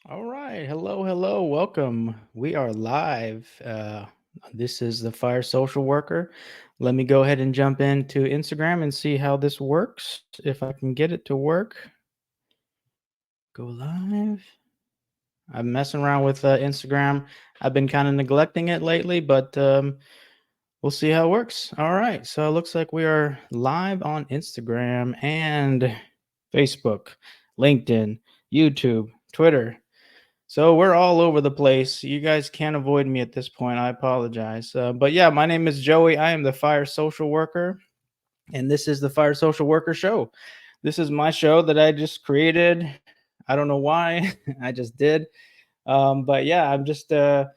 All right. Hello, hello. Welcome. We are live. This is the Fire Social Worker. Let me go ahead and jump into Instagram and see how this works. If I can get it to work, go live. I'm messing around with Instagram. I've been kind of neglecting it lately, but we'll see how it works. All right. So it looks like we are live on Instagram and Facebook, LinkedIn, YouTube, Twitter. So we're all over the place. You guys can't avoid me at this point. I apologize. But yeah, my name is Joey. I am the Fire Social Worker, and this is the Fire Social Worker Show. This is my show that I just created. I don't know why. I just did. But yeah, I'm just a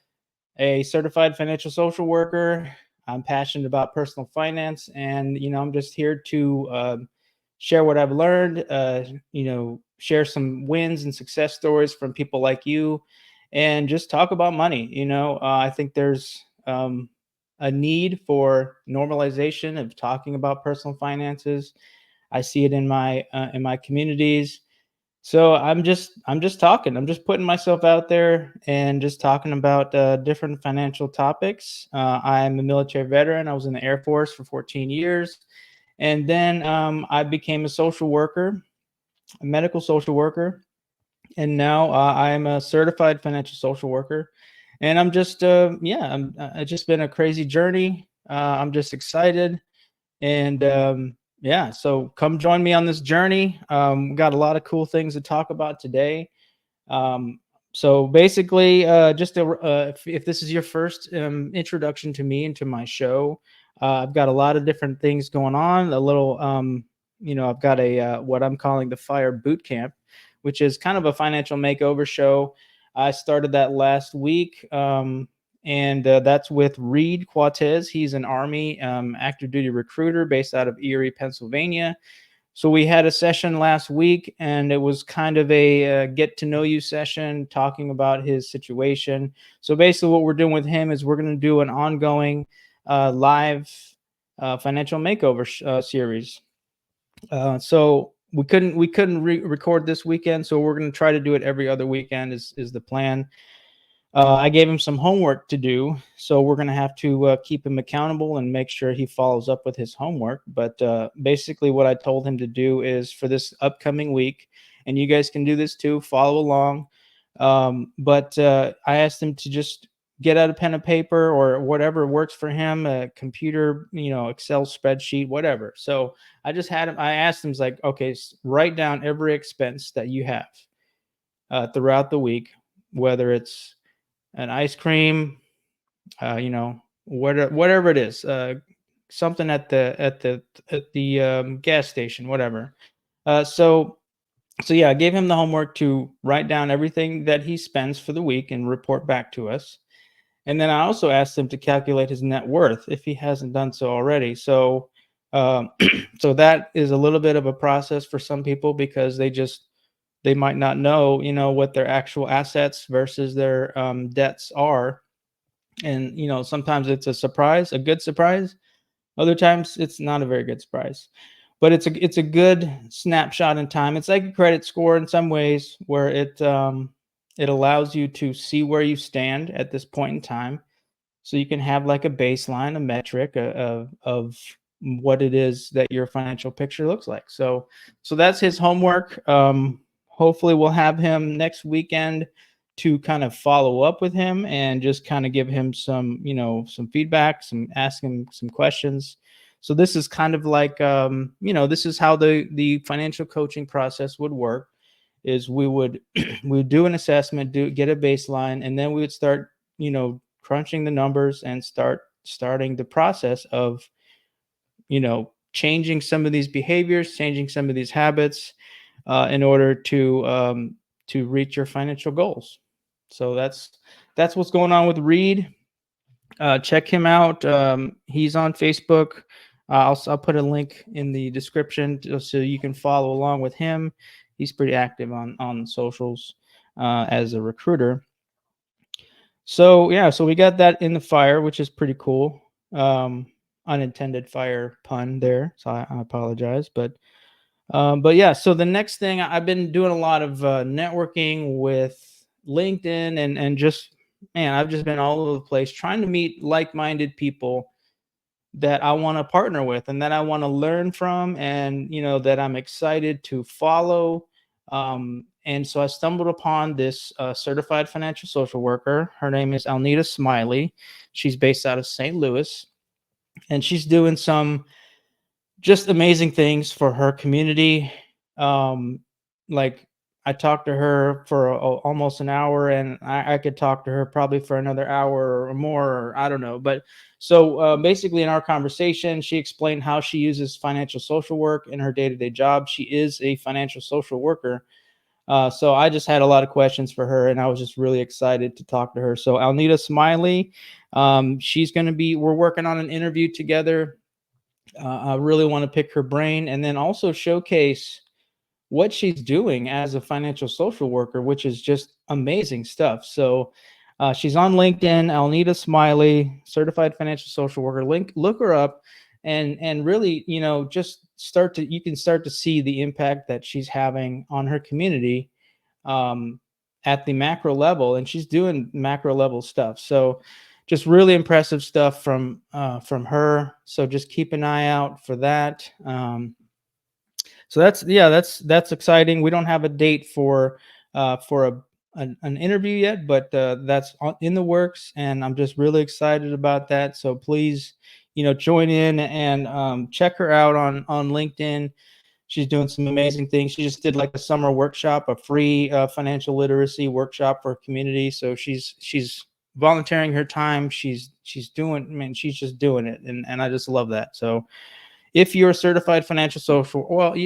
certified financial social worker. I'm passionate about personal finance, and I'm just here to share what I've learned. Share some wins and success stories from people like you, and just talk about money. I think there's a need for normalization of talking about personal finances. I see it in my communities, so I'm just talking. I'm just putting myself out there and just talking about different financial topics. I'm a military veteran. I was in the Air Force for 14 years, and then I became a social worker, a medical social worker, and now I am a certified financial social worker. And I'm just yeah, it's just been a crazy journey. I'm just excited and yeah, so come join me on this journey. We got a lot of cool things to talk about today. Um, so basically, if this is your first introduction to me and to my show, I've got a lot of different things going on. I've got a what I'm calling the Fire Boot Camp, which is kind of a financial makeover show. I started that last week. And that's with Reed Quatez. He's an Army active duty recruiter based out of Erie, Pennsylvania. So we had a session last week, and it was kind of a get to know you session, talking about his situation. So basically, what we're doing with him is we're going to do an ongoing live financial makeover series. So we couldn't record this weekend, so we're going to try to do it every other weekend. Is the plan. I gave him some homework to do, so we're going to have to keep him accountable and make sure he follows up with his homework. But basically, what I told him to do is for this upcoming week, and you guys can do this too, follow along. But I asked him to just get out a pen and paper or whatever works for him, a computer, Excel spreadsheet, whatever. So I asked him, like, okay, write down every expense that you have throughout the week, whether it's an ice cream, whatever it is, something at the gas station, whatever. So yeah, I gave him the homework to write down everything that he spends for the week and report back to us. And then I also asked him to calculate his net worth if he hasn't done so already. So so that is a little bit of a process for some people because they might not know, what their actual assets versus their debts are. And sometimes it's a surprise, a good surprise. Other times it's not a very good surprise, but it's a good snapshot in time. It's like a credit score in some ways, where it allows you to see where you stand at this point in time, so you can have like a baseline, a metric of what it is that your financial picture looks like. So that's his homework. Hopefully we'll have him next weekend to kind of follow up with him and just kind of give him some feedback, ask him some questions. So this is kind of like this is how the financial coaching process would work. Is we would we would do an assessment, get a baseline, and then we would start crunching the numbers and starting the process of changing some of these behaviors, changing some of these habits, in order to reach your financial goals. So that's what's going on with Reed. Check him out. He's on Facebook. I'll put a link in the description so you can follow along with him. He's pretty active on socials as a recruiter. So yeah, so we got that in the fire, which is pretty cool. Unintended fire pun there, so I apologize. But yeah, so the next thing, I've been doing a lot of networking with LinkedIn, and just, man, I've just been all over the place trying to meet like-minded people that I want to partner with and that I want to learn from, and that I'm excited to follow. And so I stumbled upon this certified financial social worker. Her name is Alnita Smiley. She's based out of St. Louis, and she's doing some just amazing things for her community. Like, I talked to her for almost an hour, and I could talk to her probably for another hour or more, or I don't know. But so basically, in our conversation, she explained how she uses financial social work in her day-to-day job. She is a financial social worker. So I just had a lot of questions for her, and I was just really excited to talk to her. So Alnita Smiley, she's going to be, we're working on an interview together. I really want to pick her brain and then also showcase what she's doing as a financial social worker, which is just amazing stuff. So she's on LinkedIn, Alnita Smiley, certified financial social worker. Look her up, and really, just you can start to see the impact that she's having on her community, um, at the macro level, and she's doing macro level stuff. So just really impressive stuff from her. So just keep an eye out for that. So that's, yeah, that's exciting. We don't have a date for an interview yet, but that's in the works, and I'm just really excited about that. So please, join in and check her out on LinkedIn. She's doing some amazing things. She just did like a summer workshop, a free financial literacy workshop for community. So she's volunteering her time. She's doing, man, she's just doing it, and I just love that. So if you're a certified financial social, well,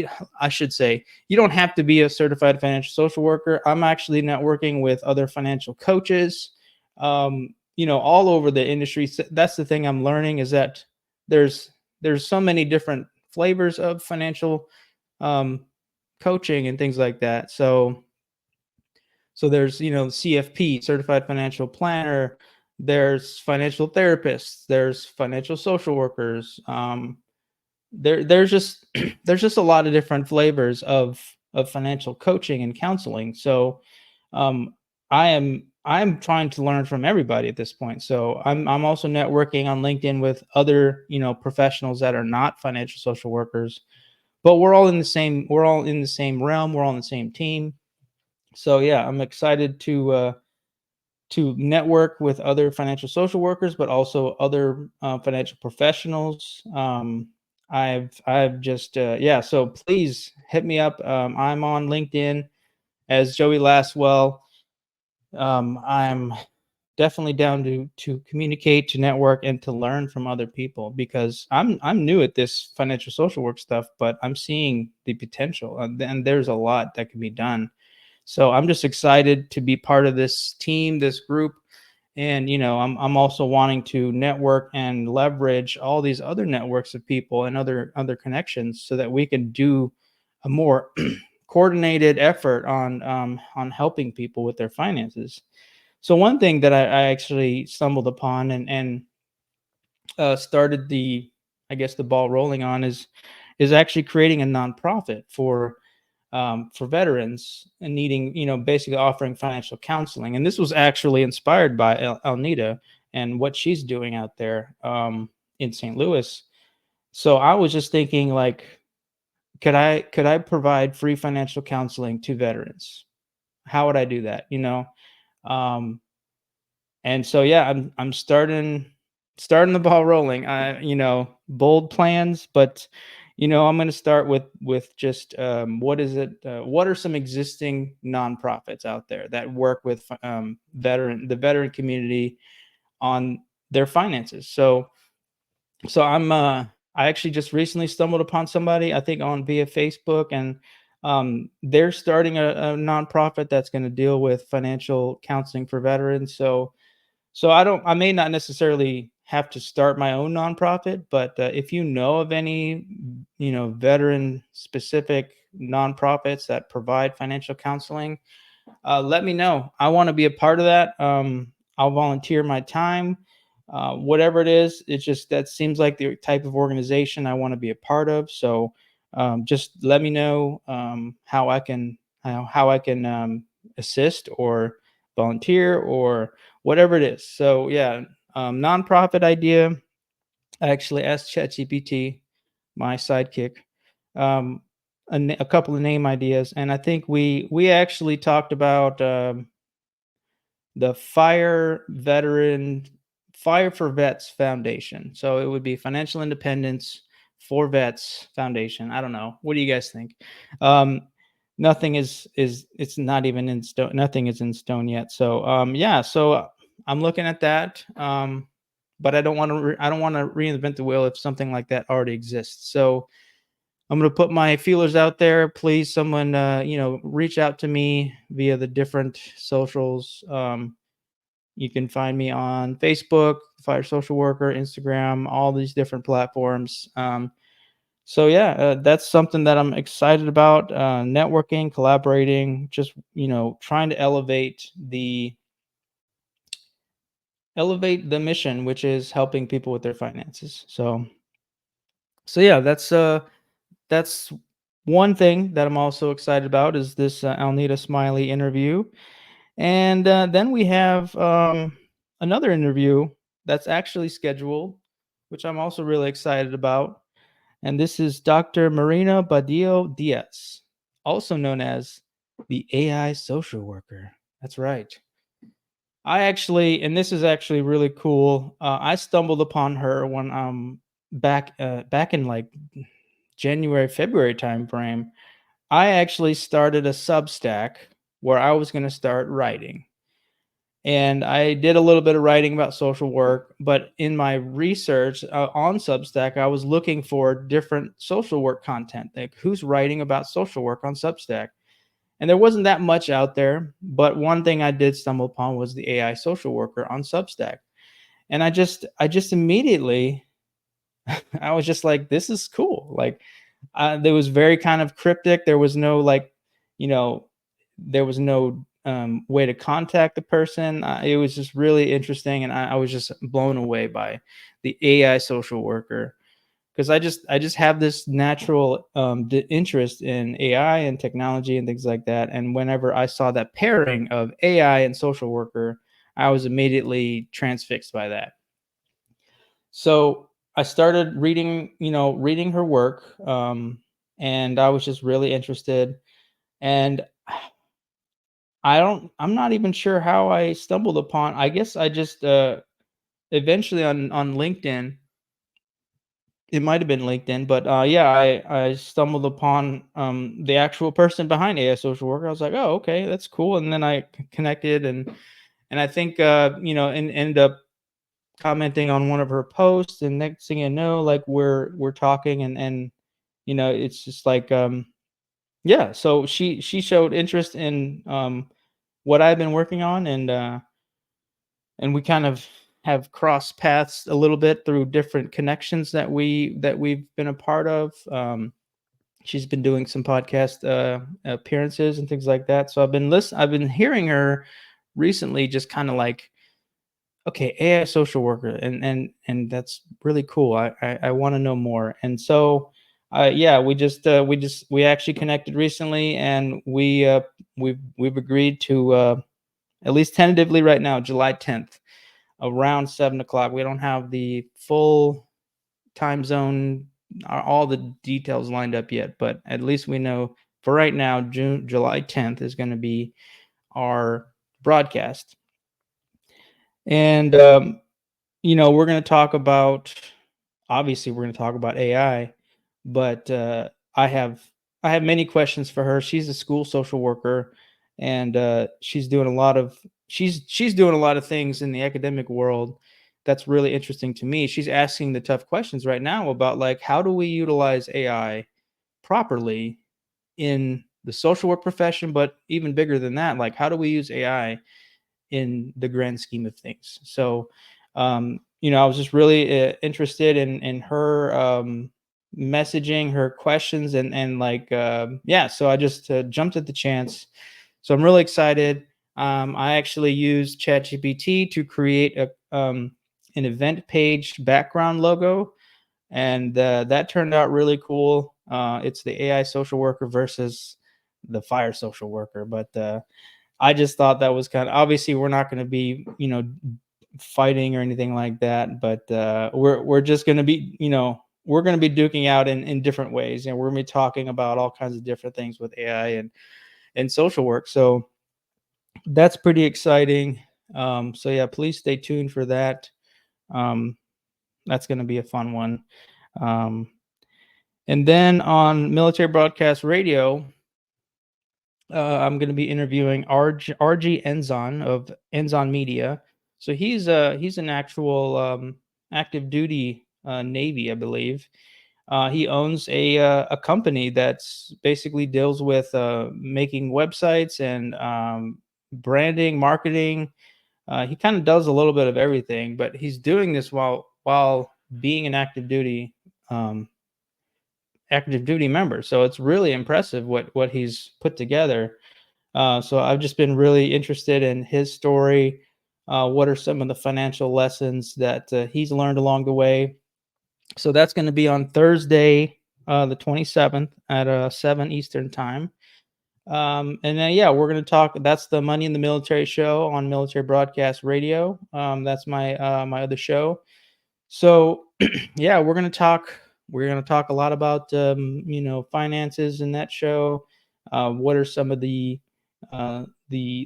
I should say, you don't have to be a certified financial social worker. I'm actually networking with other financial coaches, all over the industry. That's the thing I'm learning, is that there's there's so many different flavors of financial um, coaching and things like that. So there's, CFP, certified financial planner. There's financial therapists. There's financial social workers. There's just there's just a lot of different flavors of financial coaching and counseling. So um, I'm trying to learn from everybody at this point. So I'm also networking on LinkedIn with other, professionals that are not financial social workers, but we're all in the same realm. We're all in the same team. So yeah, I'm excited to network with other financial social workers, but also other financial professionals. I've just yeah. So please hit me up. I'm on LinkedIn as Joey Lastwell. I'm definitely down to communicate, to network, and to learn from other people, because I'm new at this financial social work stuff, but I'm seeing the potential, and there's a lot that can be done. So I'm just excited to be part of this team, this group. And I'm also wanting to network and leverage all these other networks of people and other connections, so that we can do a more coordinated effort on helping people with their finances. So one thing that I actually stumbled upon, and started the, I guess, the ball rolling on, is actually creating a nonprofit for veterans and needing, basically offering financial counseling. And this was actually inspired by Alnita and what she's doing out there in St. Louis. So I was just thinking, like, could I provide free financial counseling to veterans? How would I do that? Um, and so yeah, I'm starting the ball rolling. I bold plans, but I'm going to start with just what is it? What are some existing nonprofits out there that work with the veteran community on their finances? So I actually just recently stumbled upon somebody, I think, on via Facebook, and they're starting a nonprofit that's going to deal with financial counseling for veterans. So I may not necessarily have to start my own nonprofit, but if you know of any, veteran specific nonprofits that provide financial counseling, let me know. I want to be a part of that. I'll volunteer my time, whatever it is. It's just, that seems like the type of organization I want to be a part of. So just let me know how I can assist, or volunteer or whatever it is. So yeah, nonprofit idea. I actually asked ChatGPT, my sidekick, um, a couple of name ideas, and I think we actually talked about the Fire for Vets Foundation. So it would be Financial Independence for Vets Foundation. I don't know. What do you guys think? Um, nothing is it's not even in stone. Nothing is in stone yet. So yeah. So I'm looking at that. But I don't want to reinvent the wheel if something like that already exists. So I'm going to put my feelers out there. Please, someone, reach out to me via the different socials. You can find me on Facebook, Fire Social Worker, Instagram, all these different platforms. So yeah, that's something that I'm excited about. Networking, collaborating, just trying to elevate the mission, which is helping people with their finances. So yeah, that's one thing that I'm also excited about is this Alnita Smiley interview. And then we have another interview that's actually scheduled, which I'm also really excited about. And this is Dr. Marina Badillo Diaz, also known as the AI social worker. That's right. And this is actually really cool. I stumbled upon her when back in like January, February timeframe. I actually started a Substack where I was going to start writing. And I did a little bit of writing about social work, but in my research on Substack, I was looking for different social work content, like who's writing about social work on Substack. And there wasn't that much out there, but one thing I did stumble upon was the AI social worker on Substack. And I just immediately I was just like, this is cool. Like, there was very kind of cryptic. There was no like, you know, there was no way to contact the person. It was just really interesting, and I was just blown away by the AI social worker because I just have this natural interest in AI and technology and things like that. And whenever I saw that pairing of AI and social worker, I was immediately transfixed by that. So I started reading her work, and I was just really interested. And I'm not even sure how I stumbled upon. I guess I just eventually on LinkedIn. It might have been LinkedIn, but yeah, I stumbled upon the actual person behind AI social worker. I was like, oh, okay, that's cool. And then I connected, and I think and ended up commenting on one of her posts, and next thing you know, like we're talking, and it's just like yeah. So she showed interest in what I've been working on, and we kind of have crossed paths a little bit through different connections that we've been a part of. She's been doing some podcast appearances and things like that. So I've been hearing her recently, just kind of like, okay, AI social worker, and that's really cool. I want to know more. And so yeah, we actually connected recently, and we've agreed to at least tentatively right now, July 10th, around 7 o'clock. We don't have the full time zone, all the details lined up yet, but at least we know for right now, July 10th is going to be our broadcast. And we're going to talk about, obviously we're going to talk about AI, but I have I have many questions for her. She's a school social worker, and she's doing a lot of things in the academic world that's really interesting to me. She's asking the tough questions right now about, like, how do we utilize AI properly in the social work profession, but even bigger than that, like how do we use AI in the grand scheme of things. So, I was just really interested in her messaging, her questions, and like, yeah. So I just jumped at the chance. So I'm really excited. I actually used ChatGPT to create an event page background logo, and that turned out really cool. It's the AI social worker versus the fire social worker, but I just thought that was kind of, obviously we're not going to be, fighting or anything like that, but we're just going to be, we're going to be duking out in different ways, and we're going to be talking about all kinds of different things with AI and social work. So that's pretty exciting. So yeah, please stay tuned for that. Um, that's going to be a fun one. Um, and then on military broadcast radio, I'm going to be interviewing RG Enzon of Enzon Media. So he's an actual active duty Navy, I believe. He owns a company that's basically deals with making websites and branding, marketing. He kind of does a little bit of everything, but he's doing this while being an um, active duty member. So it's really impressive what he's put together. So I've just been really interested in his story. What are some of the financial lessons that he's learned along the way? So that's going to be on Thursday, the 27th at 7 Eastern time. And then, yeah, we're going to talk. That's the Money in the Military show on Military Broadcast Radio. That's my other show. So, yeah, We're gonna talk a lot about finances in that show. What are some of the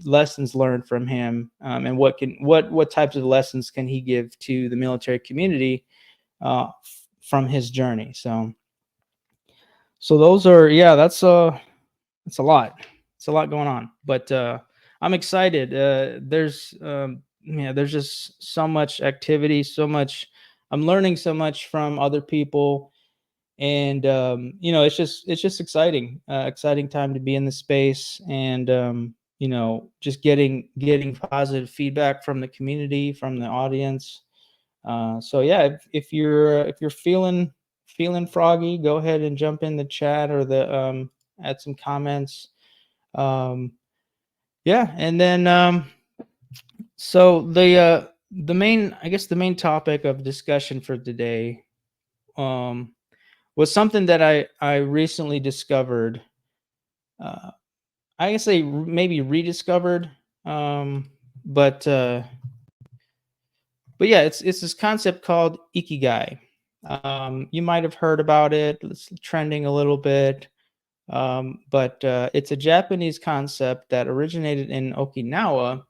lessons learned from him, and what types of lessons can he give to the military community from his journey? So those are, yeah, that's a lot. It's a lot going on, but I'm excited. There's just so much activity, so much. I'm learning so much from other people, and it's just exciting. Exciting time to be in the space, and just getting positive feedback from the community, from the audience. So yeah, if you're feeling froggy, go ahead and jump in the chat or the add some comments. um yeah, and then so the main, I guess, the main topic of discussion for today um was something that I recently discovered. uh I guess they maybe rediscovered. um but but yeah, it's this concept called ikigai. You might have heard about it. It's trending a little bit. But it's a Japanese concept that originated in Okinawa,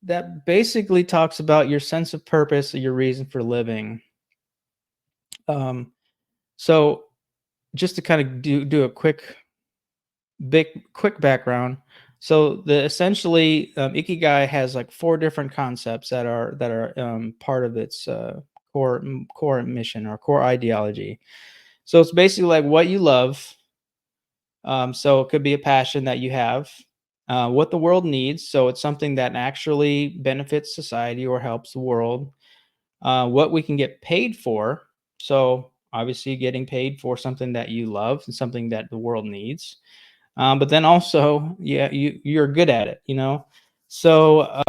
that basically talks about your sense of purpose or your reason for living. Um, so just to kind of do a quick background. So the essentially ikigai has like four different concepts that are part of its core mission or core ideology. So it's basically like what you love. So it could be a passion that you have, what the world needs. So it's something that actually benefits society or helps the world. What we can get paid for. So obviously, getting paid for something that you love and something that the world needs. But then also, yeah, you're good at it. So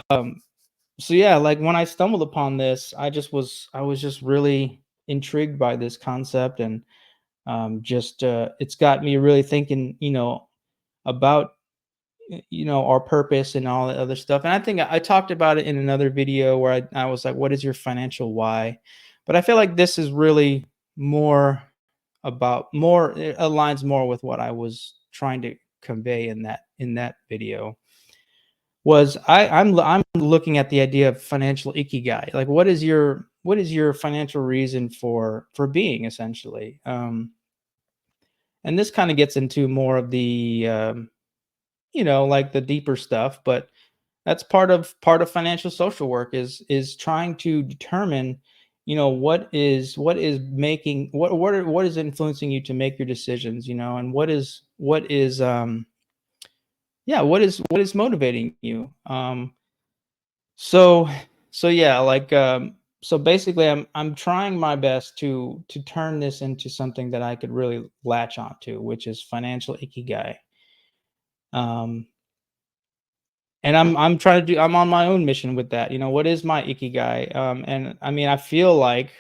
so yeah, like when I stumbled upon this, I was just really intrigued by this concept, and just it's got me really thinking, about our purpose and all that other stuff. And I think I talked about it in another video where I was like, what is your financial why? But I feel like this is really more it aligns more with what I was trying to convey in that video. Was I'm looking at the idea of financial ikigai. Like, what is your financial reason for being, essentially? And this kind of gets into more of the like the deeper stuff. But that's part of financial social work, is trying to determine, what is making what is influencing you to make your decisions, and what is yeah, what is motivating you. So so yeah, like so basically, I'm trying my best to turn this into something that I could really latch onto, which is financial ikigai. um and I'm on my own mission with that. What is my ikigai? And I mean, I feel like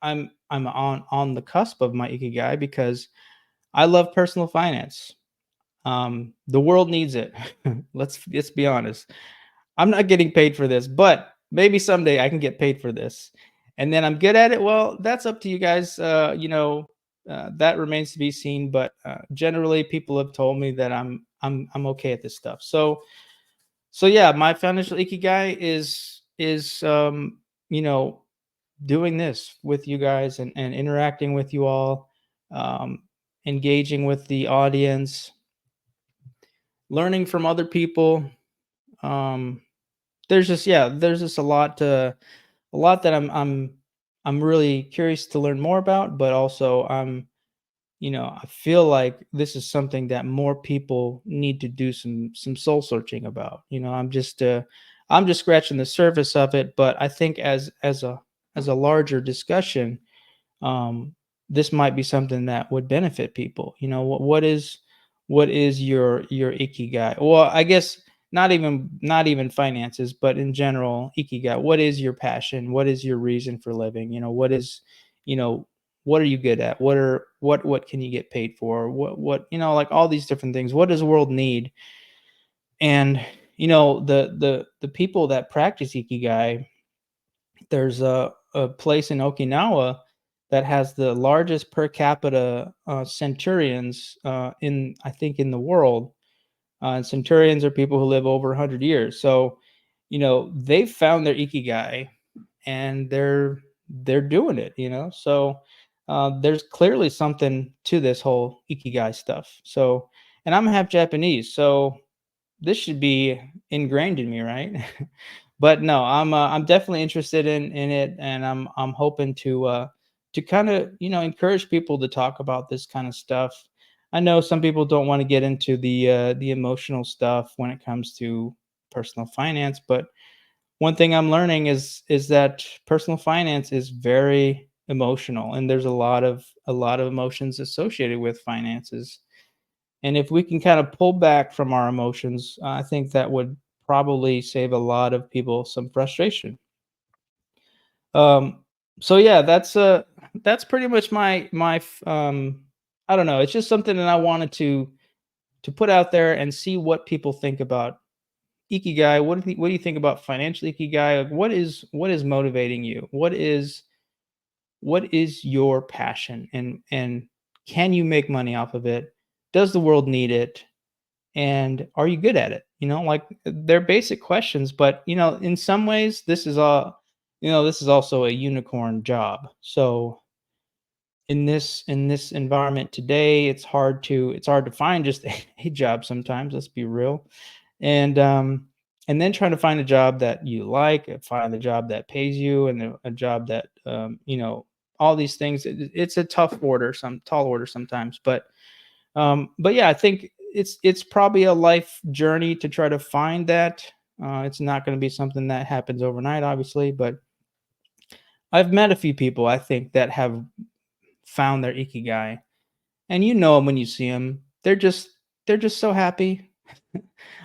I'm on the cusp of my ikigai, because I love personal finance. The world needs it. Let's be honest. I'm not getting paid for this, but maybe someday I can get paid for this. And then I'm good at it. Well, that's up to you guys. That remains to be seen. But generally, people have told me that I'm okay at this stuff. So yeah, my financial ikigai is you know doing this with you guys and interacting with you all, um, engaging with the audience, learning from other people. Um, there's just a lot that I'm really curious to learn more about, but also I feel like this is something that more people need to do some soul searching about. I'm just scratching the surface of it, but I think as a larger discussion, um, this might be something that would benefit people. What is your ikigai? Well, I guess not even finances, but in general, ikigai. What is your passion? What is your reason for living? You know, what are you good at? What can you get paid for? Like all these different things. What does the world need? And the people that practice ikigai, there's a place in Okinawa that has the largest per capita centurions in I think in the world. And centurions are people who live over 100 years. So, they've found their ikigai and they're doing it. So there's clearly something to this whole ikigai stuff. So, and I'm half Japanese, so this should be ingrained in me, right? But no, I'm definitely interested in it, and I'm hoping to kind of encourage people to talk about this kind of stuff. I know some people don't want to get into the emotional stuff when it comes to personal finance, but one thing I'm learning is that personal finance is very emotional, and there's a lot of emotions associated with finances. And if we can kind of pull back from our emotions, I think that would probably save a lot of people some frustration. Um, so yeah, that's pretty much I don't know. It's just something that I wanted to put out there and see what people think about ikigai. What do you think about financial ikigai? Like, what is motivating you? What is your passion, and can you make money off of it? Does the world need it? And are you good at it? Like they're basic questions, but in some ways this is also a unicorn job. So in this environment today, it's hard to find just a job sometimes, let's be real. And then trying to find a job that you like, find a job that pays you, and a job that all these things. It's a tough order, some tall order sometimes, but yeah, I think it's probably a life journey to try to find that. It's not going to be something that happens overnight, obviously, but I've met a few people I think that have found their ikigai, and them when you see them. They're just so happy,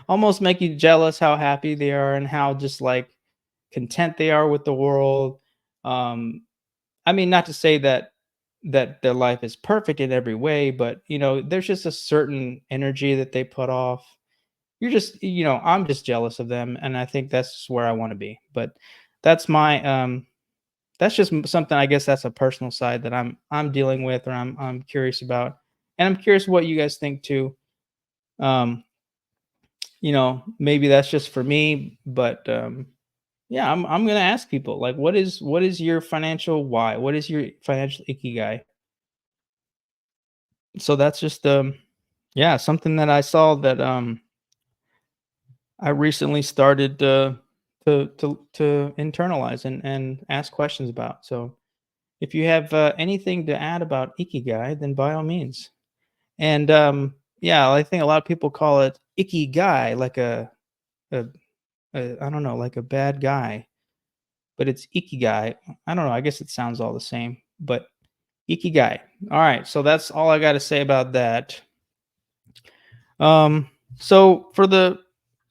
almost make you jealous how happy they are and how just like content they are with the world. Um, I mean, not to say that their life is perfect in every way, but there's just a certain energy that they put off. I'm just jealous of them, and I think that's where I want to be. But that's my that's just something, I guess that's a personal side that I'm dealing with, or I'm curious about, and I'm curious what you guys think too. Um, maybe that's just for me, but yeah, I'm gonna ask people like, what is your financial why? What is your financial ikigai? So that's just yeah, something that I saw that I recently started to internalize and ask questions about. So if you have anything to add about ikigai, then by all means. And yeah, I think a lot of people call it ikigai, like a, I don't know, like a bad guy, but it's ikigai. I don't know. I guess it sounds all the same, but ikigai. All right, so that's all I got to say about that. So for the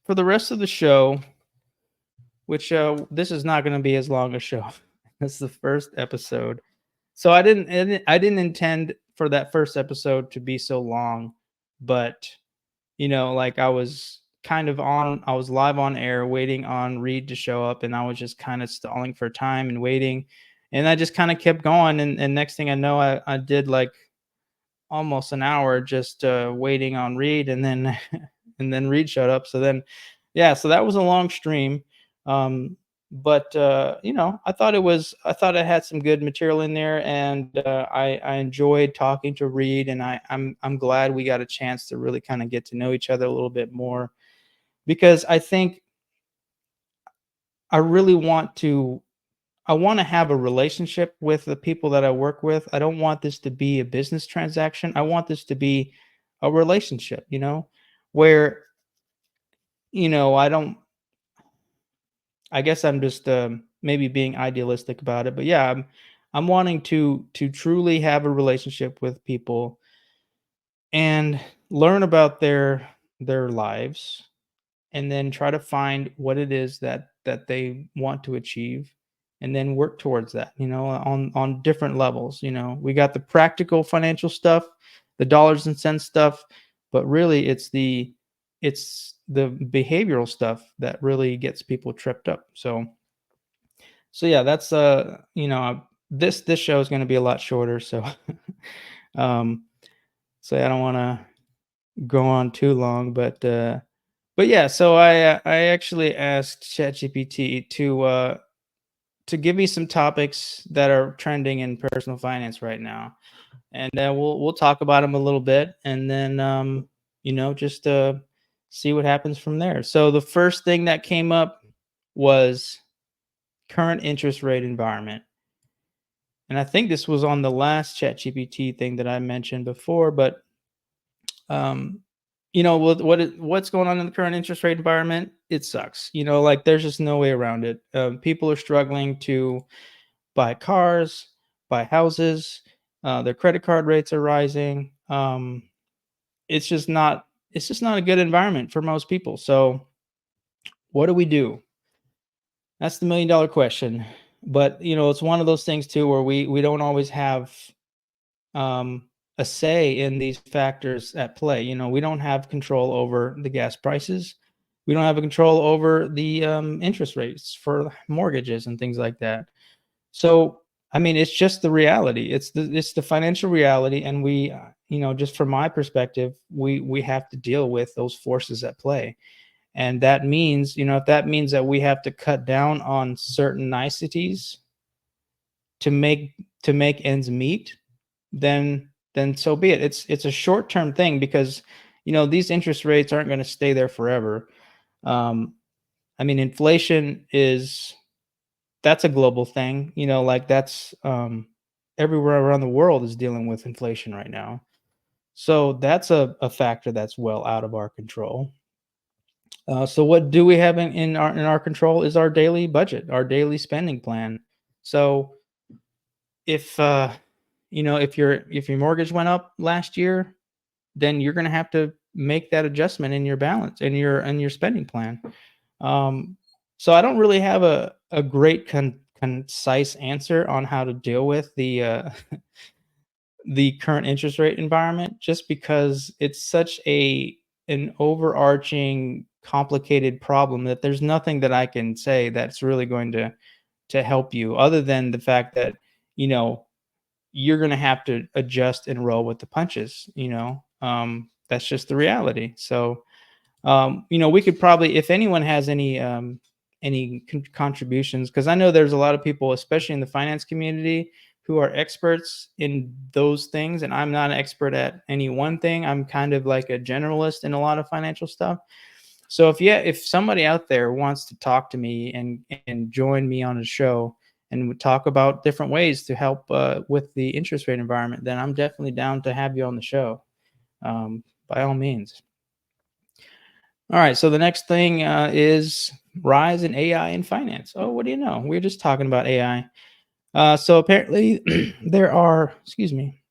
rest of the show, which this is not going to be as long a show. That's the first episode. So I didn't intend for that first episode to be so long, but like I was live on air waiting on Reed to show up, and I was just kind of stalling for time and waiting. And I just kind of kept going. And next thing I know, I did like almost an hour just waiting on Reed, and then and then Reed showed up. So then, yeah, so that was a long stream. Um, but I thought I had some good material in there, and I enjoyed talking to Reed, and I'm glad we got a chance to really kind of get to know each other a little bit more, because I think I really I want to have a relationship with the people that I work with. I don't want this to be a business transaction. I want this to be a relationship, where, I don't, I guess I'm just maybe being idealistic about it, but yeah, I'm wanting to truly have a relationship with people and learn about their lives, and then try to find what it is that they want to achieve, and then work towards that, on different levels. We got the practical financial stuff, the dollars and cents stuff, but really it's the behavioral stuff that really gets people tripped up. So yeah, that's this show is going to be a lot shorter, so um I don't want to go on too long, but yeah, so I actually asked ChatGPT to give me some topics that are trending in personal finance right now, and we'll talk about them a little bit, and then just see what happens from there. So the first thing that came up was current interest rate environment, and I think this was on the last ChatGPT thing that I mentioned before, but um, what's going on in the current interest rate environment? It sucks. Like there's just no way around it. People are struggling to buy cars, buy houses. Their credit card rates are rising. It's just not a good environment for most people. So what do we do? That's the $1 million question. But it's one of those things too where we don't always have um, a say in these factors at play. We don't have control over the gas prices. We don't have a control over the interest rates for mortgages and things like that. So, I mean, it's just the reality. It's the financial reality, and just from my perspective, we have to deal with those forces at play. And that means, if that means that we have to cut down on certain niceties to make ends meet, then so be it. It's a short-term thing, because these interest rates aren't going to stay there forever. Um, I mean, inflation is that's a global thing. Like that's everywhere around the world is dealing with inflation right now. So that's a factor that's well out of our control. So what do we have in our control is our daily budget, our daily spending plan. So if if your mortgage went up last year, then you're going to have to make that adjustment in your balance in your spending plan. Um, so I don't really have a great concise answer on how to deal with the the current interest rate environment, just because it's such an overarching complicated problem that there's nothing that I can say that's really going to help you, other than the fact that you know you're going to have to adjust and roll with the punches. That's just the reality. So we could probably, if anyone has any contributions, because I know there's a lot of people, especially in the finance community, who are experts in those things, and I'm not an expert at any one thing. I'm kind of like a generalist in a lot of financial stuff. So if somebody out there wants to talk to me and join me on a show and we talk about different ways to help with the interest rate environment, then I'm definitely down to have you on the show. By all means. All right. So the next thing is rise in AI in finance. Oh, what do you know? We're just talking about AI. So apparently, there are, excuse me,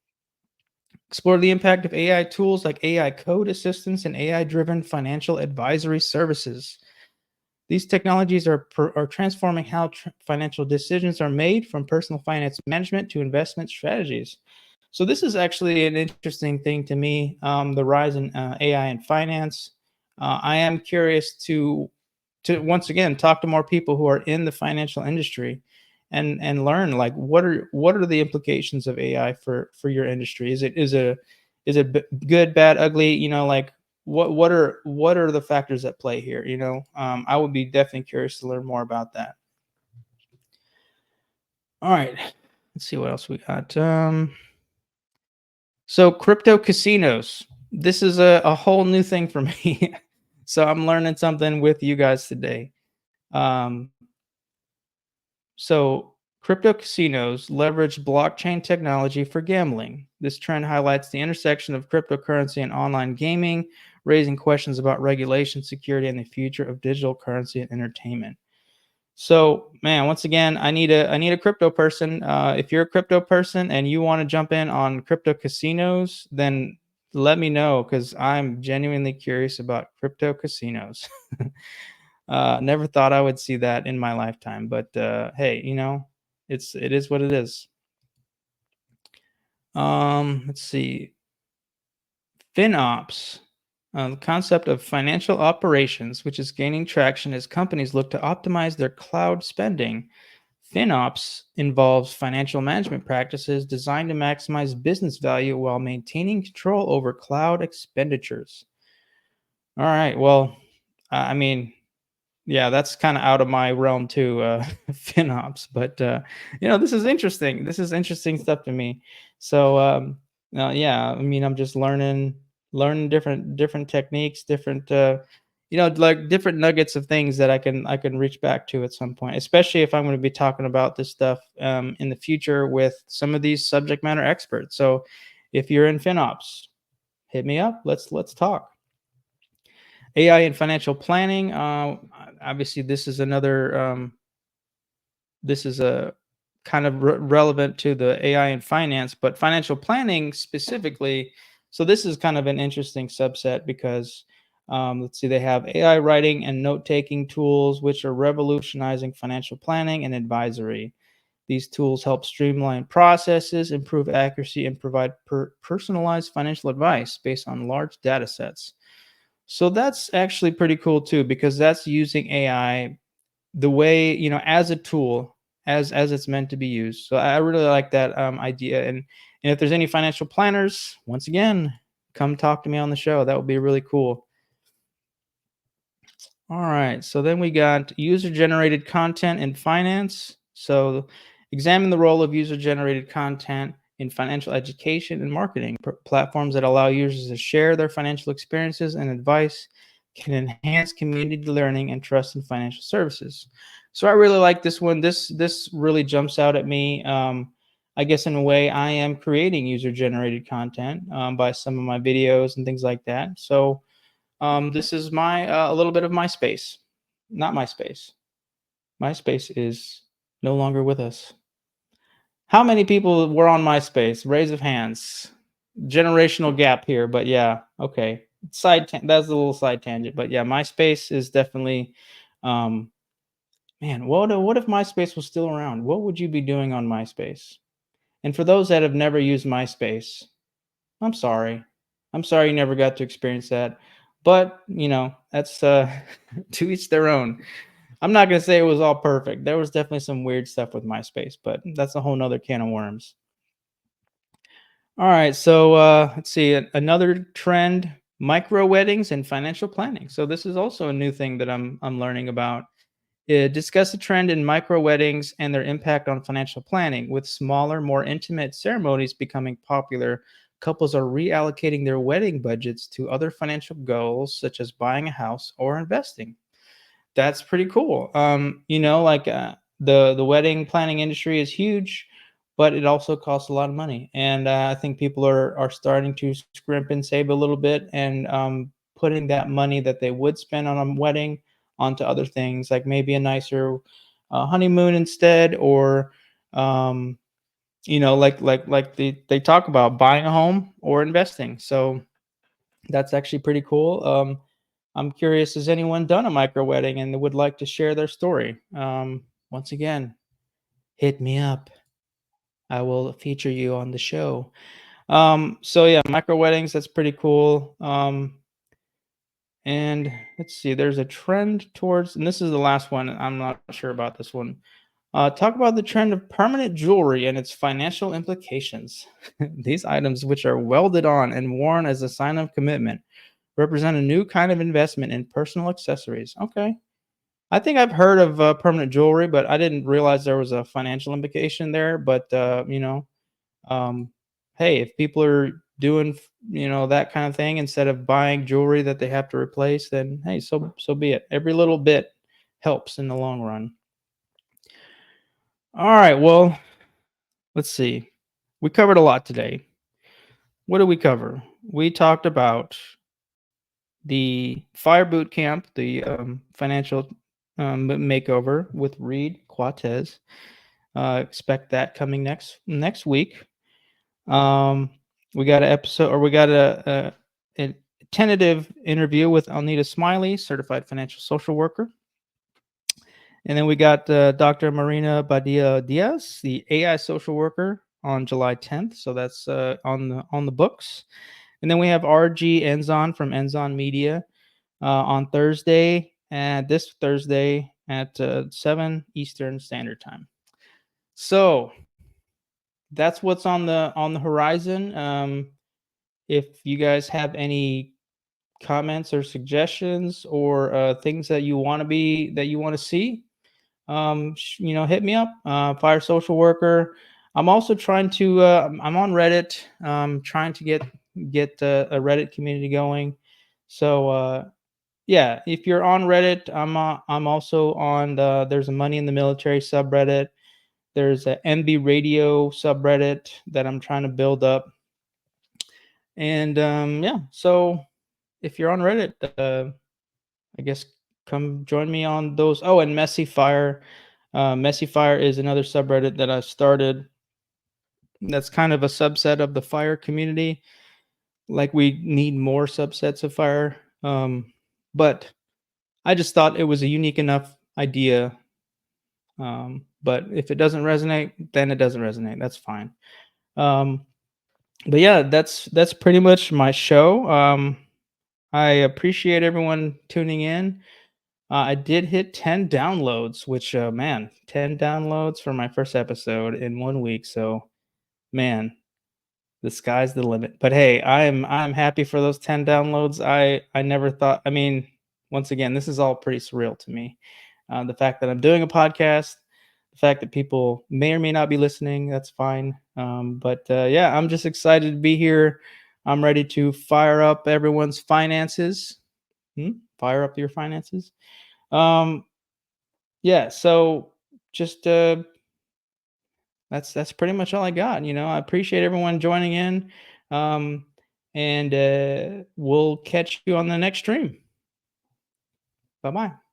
explore the impact of AI tools like AI code assistance and AI driven financial advisory services. These technologies are transforming how financial decisions are made, from personal finance management to investment strategies. So this is actually an interesting thing to me. The rise in AI in finance. I am curious to once again talk to more people who are in the financial industry and learn like what are the implications of AI for your industry? Is it good, bad, ugly? Like what are the factors at play here? I would be definitely curious to learn more about that. All right, let's see what else we got. So crypto casinos. This is a whole new thing for me. So I'm learning something with you guys today. Um, So, crypto casinos leverage blockchain technology for gambling. This trend highlights the intersection of cryptocurrency and online gaming, raising questions about regulation, security, and the future of digital currency and entertainment. So, man, once again, I need a crypto person. If you're a crypto person and you want to jump in on crypto casinos, then let me know because I'm genuinely curious about crypto casinos. Never thought I would see that in my lifetime, but hey, it is what it is. Let's see, FinOps, the concept of financial operations, which is gaining traction as companies look to optimize their cloud spending. FinOps involves financial management practices designed to maximize business value while maintaining control over cloud expenditures. All right, well, I mean, yeah, that's kinda out of my realm too, FinOps, but, this is interesting. This is interesting stuff to me. So, yeah, I mean, I'm just learning different techniques, different, like, different nuggets of things that I can reach back to at some point, especially if I'm gonna be talking about this stuff, in the future with some of these subject matter experts. So, if you're in FinOps, hit me up. Let's talk. AI and financial planning. Obviously, this is a kind of relevant to the AI and finance, but financial planning specifically. So this is kind of an interesting subset because let's see, they have AI writing and note taking tools, which are revolutionizing financial planning and advisory. These tools help streamline processes, improve accuracy, and provide personalized financial advice based on large data sets. So that's actually pretty cool too, because that's using AI the way, as a tool, as it's meant to be used. So I really like that idea. And if there's any financial planners, once again, come talk to me on the show. That would be really cool. All right. So then we got user generated content in finance. So examine the role of user generated content in financial education and marketing. Platforms that allow users to share their financial experiences and advice can enhance community learning and trust in financial services. So I really like this one. This really jumps out at me. I guess in a way, I am creating user generated content by some of my videos and things like that. So this is my a little bit of MySpace. Not MySpace. MySpace is no longer with us. How many people were on MySpace? Raise of hands. Generational gap here, but yeah, okay. That's a little side tangent, but yeah, MySpace is definitely. Um, Man, what if MySpace was still around? What would you be doing on MySpace? And for those that have never used MySpace, I'm sorry. I'm sorry you never got to experience that. But, that's to each their own. I'm not going to say it was all perfect. There was definitely some weird stuff with MySpace, but that's a whole nother can of worms. All right. So let's see. Another trend, micro weddings and financial planning. So this is also a new thing that I'm learning about. Discuss the trend in micro weddings and their impact on financial planning. With smaller, more intimate ceremonies becoming popular, couples are reallocating their wedding budgets to other financial goals, such as buying a house or investing. That's pretty cool. Like the wedding planning industry is huge, but it also costs a lot of money, and I think people are starting to scrimp and save a little bit, and putting that money that they would spend on a wedding onto other things, like maybe a nicer honeymoon instead, or like they talk about buying a home or investing. So that's actually pretty cool. I'm curious, has anyone done a micro wedding and would like to share their story? Once again, hit me up. I will feature you on the show. So yeah, micro weddings, that's pretty cool. And let's see, there's a trend towards, and this is the last one. I'm not sure about this one. Talk about the trend of permanent jewelry and its financial implications. These items, which are welded on and worn as a sign of commitment, represent a new kind of investment in personal accessories. Okay. I think I've heard of permanent jewelry, but I didn't realize there was a financial implication there. But, um, hey, if people are doing, that kind of thing instead of buying jewelry that they have to replace, then hey, so be it. Every little bit helps in the long run. All right. Well, let's see. We covered a lot today. What did we cover? We talked about the fire boot camp, the financial makeover with Reed Quatez. Expect that coming next week. Um, we got an episode, or we got a tentative interview with Alnita Smiley, certified financial social worker. And then we got Dr. Marina Badia Diaz, the AI social worker, on July 10th. So that's on the books. And then we have RG Enzon from Enzon Media on Thursday, and this Thursday at 7 Eastern Standard Time. So that's what's on the horizon. If you guys have any comments or suggestions, or things that you want to see, hit me up. Fire social worker. I'm also trying to. I'm on Reddit. Trying to get a Reddit community going. So yeah, if you're on Reddit, I'm also on there's a Money in the Military subreddit. There's a MB Radio subreddit that I'm trying to build up. And yeah, so if you're on Reddit, I guess come join me on those. Oh, and Messy Fire. Messy Fire is another subreddit that I started. That's kind of a subset of the fire community. Like, we need more subsets of fire. But I just thought it was a unique enough idea. But if it doesn't resonate, then it doesn't resonate. That's fine. Um, but yeah, that's pretty much my show. I appreciate everyone tuning in. I did hit 10 downloads, which, man, 10 downloads for my first episode in 1 week. So, man, the sky's the limit. But hey, I'm happy for those 10 downloads. I never thought. I mean, once again, this is all pretty surreal to me. The fact that I'm doing a podcast, the fact that people may or may not be listening, that's fine. But yeah, I'm just excited to be here. I'm ready to fire up everyone's finances. Fire up your finances. Um, yeah. So just that's pretty much all I got. I appreciate everyone joining in. Um, and we'll catch you on the next stream. Bye bye.